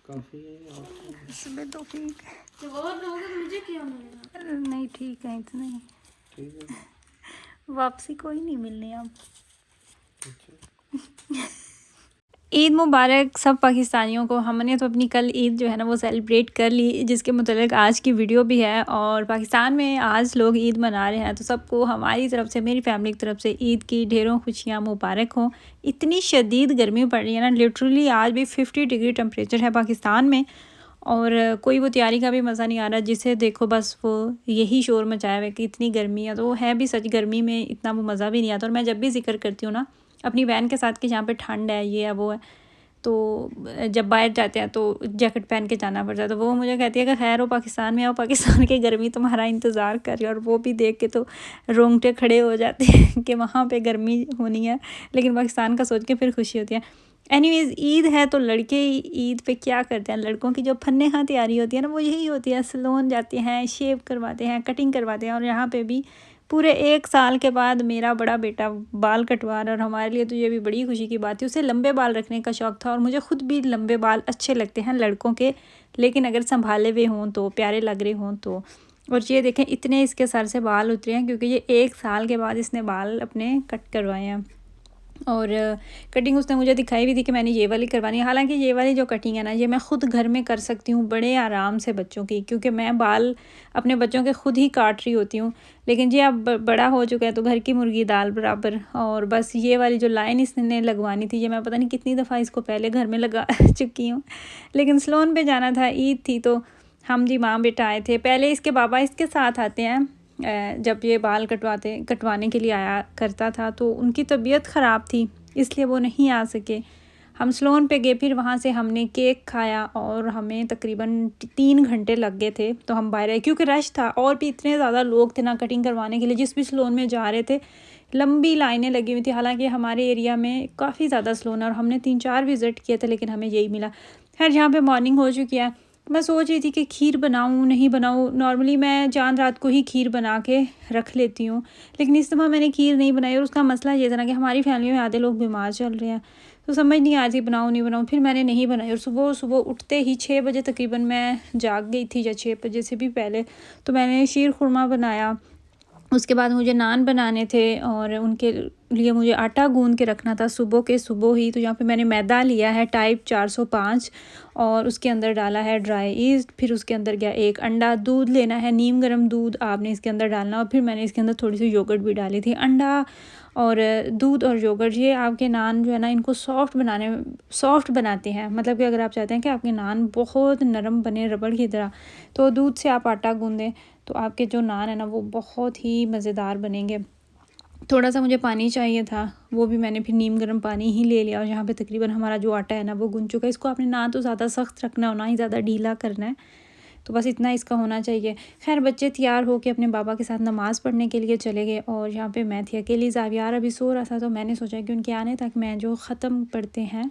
काफ़ी है और सुबह तो ठीक है। जब और रहोगे तो मुझे क्या मिलेगा? नहीं ठीक है, इतना ही। ठीक है। वापसी कोई नहीं मिलनी अब। अच्छा। ईद मुबारक सब पाकिस्तानियों को। हमने तो अपनी कल ईद जो है ना वो सेलिब्रेट कर ली, जिसके मुतल्लिक़ आज की वीडियो भी है। और पाकिस्तान में आज लोग ईद मना रहे हैं, तो सबको हमारी तरफ से, मेरी फैमिली की तरफ से ईद की ढेरों खुशियाँ मुबारक हों। इतनी शदीद गर्मी पड़ रही है ना, लिटरली आज भी 50 डिग्री टेम्परेचर है पाकिस्तान में। और कोई वो तैयारी का भी मज़ा नहीं आ रहा, जिसे देखो बस वो यही शोर मचाया हुआ है कि इतनी गर्मी है। तो वो है भी सच, गर्मी में इतना वो मज़ा भी नहीं आता। और मैं जब भी जिक्र करती हूँ ना अपनी बहन के साथ कि यहाँ पे ठंड है, ये है वो है, तो जब बाहर जाते हैं तो जैकेट पहन के जाना पड़ता है, तो वो मुझे कहती है कि खैर हो पाकिस्तान में आओ, पाकिस्तान की गर्मी तुम्हारा इंतज़ार कर रही है। और वो भी देख के तो रोंगटे खड़े हो जाते हैं कि वहाँ पे गर्मी होनी है, लेकिन पाकिस्तान का सोच के फिर खुशी होती है। एनीवेज़ ईद है तो लड़के ईद पे क्या करते हैं, लड़कों की जो फन्ने खां तैयारी होती है ना वो यही होती है। सैलून जाते हैं, शेव करवाते हैं, कटिंग करवाते हैं। और यहाँ पे भी पूरे 1 साल के बाद मेरा बड़ा बेटा बाल कटवा रहा है, और हमारे लिए तो ये भी बड़ी खुशी की बात थी। उसे लंबे बाल रखने का शौक़ था, और मुझे ख़ुद भी लंबे बाल अच्छे लगते हैं लड़कों के, लेकिन अगर संभाले हुए हों तो, प्यारे लग रहे हों तो। और ये देखें इतने इसके सर से बाल उतरे हैं, क्योंकि ये 1 साल के बाद इसने बाल अपने कट करवाए हैं। और कटिंग उसने मुझे दिखाई भी थी कि मैंने ये वाली करवानी है। हालांकि ये वाली जो कटिंग है ना, ये मैं ख़ुद घर में कर सकती हूँ बड़े आराम से बच्चों की, क्योंकि मैं बाल अपने बच्चों के ख़ुद ही काट रही होती हूँ। लेकिन ये अब बड़ा हो चुका है तो घर की मुर्गी दाल बराबर। और बस ये वाली जो लाइन इसने लगवानी थी, ये मैं पता नहीं कितनी दफ़ा इसको पहले घर में लगा चुकी हूँ। लेकिन सैलून पे जाना था, ईद थी, तो हम जी माँ बेटा आए थे। पहले इसके बाबा इसके साथ आते हैं, जब ये बाल कटवाने के लिए आया करता था, तो उनकी तबीयत ख़राब थी इसलिए वो नहीं आ सके। हम सैलून पे गए, फिर वहाँ से हमने केक खाया, और हमें तकरीबन 3 घंटे लग गए थे। तो हम बाहर आए क्योंकि रश था, और भी इतने ज़्यादा लोग थे ना कटिंग करवाने के लिए। जिस भी सैलून में जा रहे थे लंबी लाइनें लगी हुई थी। हालांकि हमारे एरिया में काफ़ी ज़्यादा सैलून है, और हमने 3-4 विज़िट किए थे, लेकिन हमें यही मिला। खैर यहाँ पे मॉर्निंग हो चुकी है। मैं सोच रही थी कि खीर बनाऊँ नहीं बनाऊँ। नॉर्मली मैं चांद रात को ही खीर बना के रख लेती हूँ, लेकिन इस दफ़ा मैंने खीर नहीं बनाई। और उसका मसला ये था ना कि हमारी फैमिली में आधे लोग बीमार चल रहे हैं, तो समझ नहीं आ रही बनाऊँ नहीं बनाऊँ। फिर मैंने नहीं बनाई, और सुबह सुबह उठते ही 6 बजे तकरीबन मैं जाग गई थी, या 6 बजे से भी पहले। तो मैंने शीर खुरमा बनाया। उसके बाद मुझे नान बनाने थे, और उनके लिए मुझे आटा गूंद के रखना था सुबह के सुबह ही। तो यहाँ पे मैंने मैदा लिया है टाइप 405, और उसके अंदर डाला है ड्राई ईस्ट। फिर उसके अंदर गया 1 अंडा, दूध लेना है नीम गर्म दूध आपने इसके अंदर डालना। और फिर मैंने इसके अंदर थोड़ी सी योगर्ट भी डाली थी। अंडा और दूध और योगर्ट, ये आपके नान जो है ना इनको सॉफ्ट बनाते हैं। मतलब कि अगर आप चाहते हैं कि आपके नान बहुत नरम बने रबड़ की तरह, तो दूध से आप आटा गूंदें, तो आपके जो नान है ना वो बहुत ही मज़ेदार बनेंगे। थोड़ा सा मुझे पानी चाहिए था, वो भी मैंने फिर नीम गर्म पानी ही ले लिया। और यहाँ पे तकरीबन हमारा जो आटा है ना वो गुन चुका है। इसको आपने ना तो ज़्यादा सख्त रखना हो, ना ही ज़्यादा ढीला करना है, तो बस इतना इसका होना चाहिए। खैर बच्चे तैयार हो के अपने बाबा के साथ नमाज़ पढ़ने के लिए चले गए, और यहाँ पे मैं थी अकेली। ज़ावियार अभी सो रहा था, तो मैंने सोचा कि उनके आने तक मैं जो ख़त्म पढ़ते हैं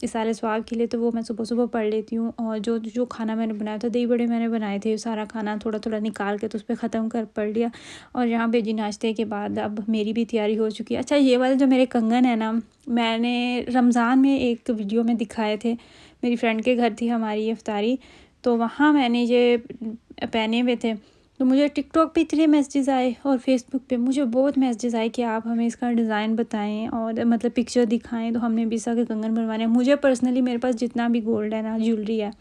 इसारे सवाब के लिए, तो वो मैं सुबह सुबह पढ़ लेती हूँ। और जो जो खाना मैंने बनाया था, दही बड़े मैंने बनाए थे, सारा खाना थोड़ा थोड़ा निकाल के तो उस पर ख़त्म कर पढ़ लिया। और यहाँ पे जी नाश्ते के बाद अब मेरी भी तैयारी हो चुकी है। अच्छा, ये वाले जो मेरे कंगन है ना, मैंने रमज़ान में एक वीडियो में दिखाए थे। मेरी फ्रेंड के घर थी हमारी इफ्तारी, तो वहाँ मैंने ये पहने हुए थे। तो मुझे टिकटॉक पे इतने मैसेजेस आए, और फेसबुक पे मुझे बहुत मैसेजेस आए कि आप हमें इसका डिज़ाइन बताएं, और मतलब पिक्चर दिखाएं। तो हमने बीसा के कंगन बनवाने हैं। मुझे पर्सनली, मेरे पास जितना भी गोल्ड है ना, ज्वेलरी है,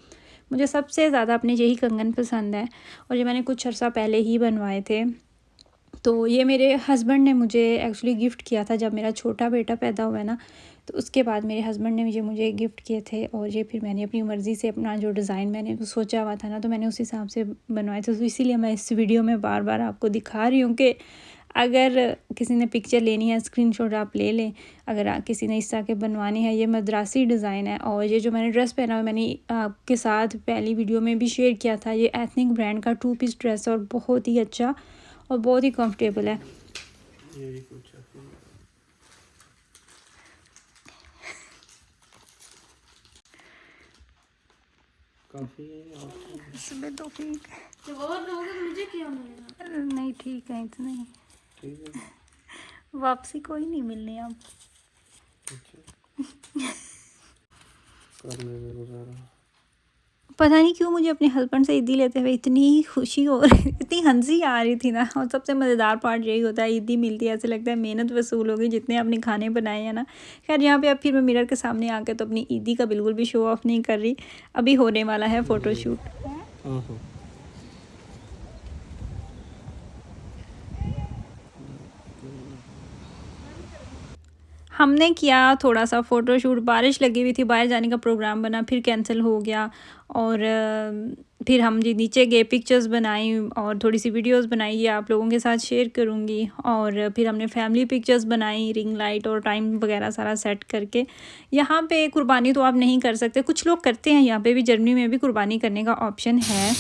मुझे सबसे ज़्यादा अपने यही कंगन पसंद है। और ये मैंने कुछ अर्सा पहले ही बनवाए थे। तो ये मेरे हस्बैंड ने मुझे एक्चुअली गिफ्ट किया था जब मेरा छोटा बेटा पैदा हुआ है ना, तो उसके बाद मेरे हस्बैंड ने मुझे गिफ्ट किए थे। और ये फिर मैंने अपनी मर्ज़ी से अपना जो डिज़ाइन मैंने सोचा हुआ था ना, तो मैंने उस हिसाब से बनवाए थे। तो इसीलिए मैं इस वीडियो में बार बार आपको दिखा रही हूँ कि अगर किसी ने पिक्चर लेनी है स्क्रीनशॉट आप ले लें। अगर किसी ने इस तरह के बनवाने हैं, ये मद्रासी डिज़ाइन है। और ये जो मैंने ड्रेस पहना हुआ, मैंने आपके साथ पहली वीडियो में भी शेयर किया था। ये एथनिक ब्रांड का 2 पीस ड्रेस है, और बहुत ही अच्छा और बहुत ही कंफर्टेबल है। ये भी कुछ है फिर। काफ़ी है और सुबह तो ठीक है। जब और रहोगे तो मुझे क्या मिलेगा? नहीं ठीक है, इतना ही। ठीक है। वापसी कोई नहीं मिलनी अब। अच्छा। कर लेंगे गुजारा। पता नहीं क्यों मुझे अपने हस्बैंड से ईदी लेते हुए इतनी खुशी हो रही, इतनी हंसी आ रही थी ना। और सबसे मज़ेदार पार्ट यही होता है, ईदी मिलती है ऐसे लगता है मेहनत वसूल हो गई जितने आपने खाने बनाए हैं ना। खैर यहाँ पे अब फिर मैं मिरर के सामने आकर तो अपनी ईदी का बिल्कुल भी शो ऑफ नहीं कर रही। अभी होने वाला है फ़ोटोशूट। ओहो हमने किया थोड़ा सा फ़ोटोशूट, बारिश लगी हुई थी, बाहर जाने का प्रोग्राम बना, फिर कैंसिल हो गया। और फिर हम जी नीचे गए, पिक्चर्स बनाई और थोड़ी सी वीडियोस बनाई, ये आप लोगों के साथ शेयर करूँगी। और फिर हमने फैमिली पिक्चर्स बनाई, रिंग लाइट और टाइम वगैरह सारा सेट करके। यहाँ पे कुर्बानी तो आप नहीं कर सकते, कुछ लोग करते हैं, यहाँ पे भी जर्मनी में भी कुर्बानी करने का ऑप्शन है।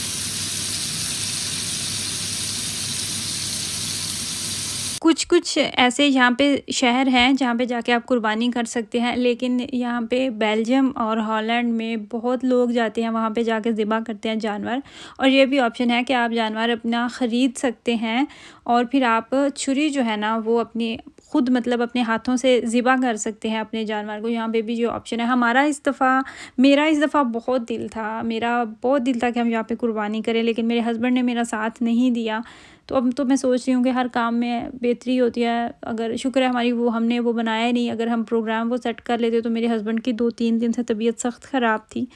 कुछ ऐसे यहाँ पे शहर हैं जहाँ पे जाके आप कुर्बानी कर सकते हैं, लेकिन यहाँ पे बेल्जियम और हॉलैंड में बहुत लोग जाते हैं, वहाँ पे जाके ज़िबा करते हैं जानवर। और ये भी ऑप्शन है कि आप जानवर अपना ख़रीद सकते हैं और फिर आप छुरी जो है ना वो अपनी खुद मतलब अपने हाथों से ज़िबा कर सकते हैं अपने जानवर को। यहाँ पे भी जो ऑप्शन है। मेरा इस दफ़ा बहुत दिल था कि हम यहाँ पे कुर्बानी करें, लेकिन मेरे हस्बैंड ने मेरा साथ नहीं दिया। तो अब तो मैं सोच रही हूँ कि हर काम में बेहतरी होती है। अगर शुक्र है हमारी हमने वो बनाया नहीं, अगर हम प्रोग्राम वो सेट कर लेते तो मेरे हस्बैंड की 2-3 दिन से तबीयत सख्त ख़राब थी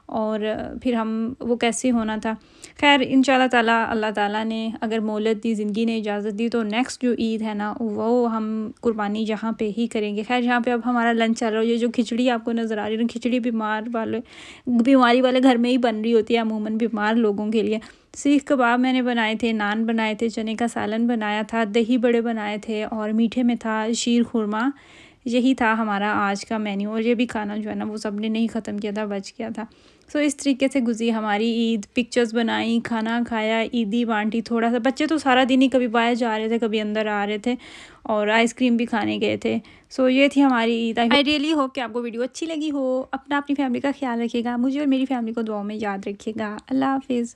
और फिर हम वो कैसे होना था। खैर इंशाल्लाह ताला अल्लाह ताला ने अगर मोहलत दी, ज़िंदगी ने इजाज़त दी तो नेक्स्ट जो ईद है ना वो हम कुर्बानी यहाँ पे ही करेंगे। खैर यहाँ पे अब हमारा लंच चल रहा है। ये जो खिचड़ी आपको नज़र आ रही है, खिचड़ी बीमारी वाले घर में ही बन रही होती है अमूमन बीमार लोगों के लिए। सीख कबाब मैंने बनाए थे, नान बनाए थे, चने का सालन बनाया था, दही बड़े बनाए थे और मीठे में था शीर खुरमा। यही था हमारा आज का मेन्यू। और ये भी खाना जो है ना वो सब ने नहीं ख़त्म किया था, बच गया था। सो इस तरीके से गुजरी हमारी ईद। पिक्चर्स बनाई, खाना खाया, ईदी बांटी। थोड़ा सा बच्चे तो सारा दिन ही कभी बाहर जा रहे थे, कभी अंदर आ रहे थे और आइसक्रीम भी खाने गए थे। सो ये थी हमारी ईद। आई रियली होप कि आपको वीडियो अच्छी लगी हो। अपनी फैमिली का ख्याल रखिएगा, मुझे और मेरी फैमिली को दुआओं में याद रखिएगा। अल्लाह हाफिज़।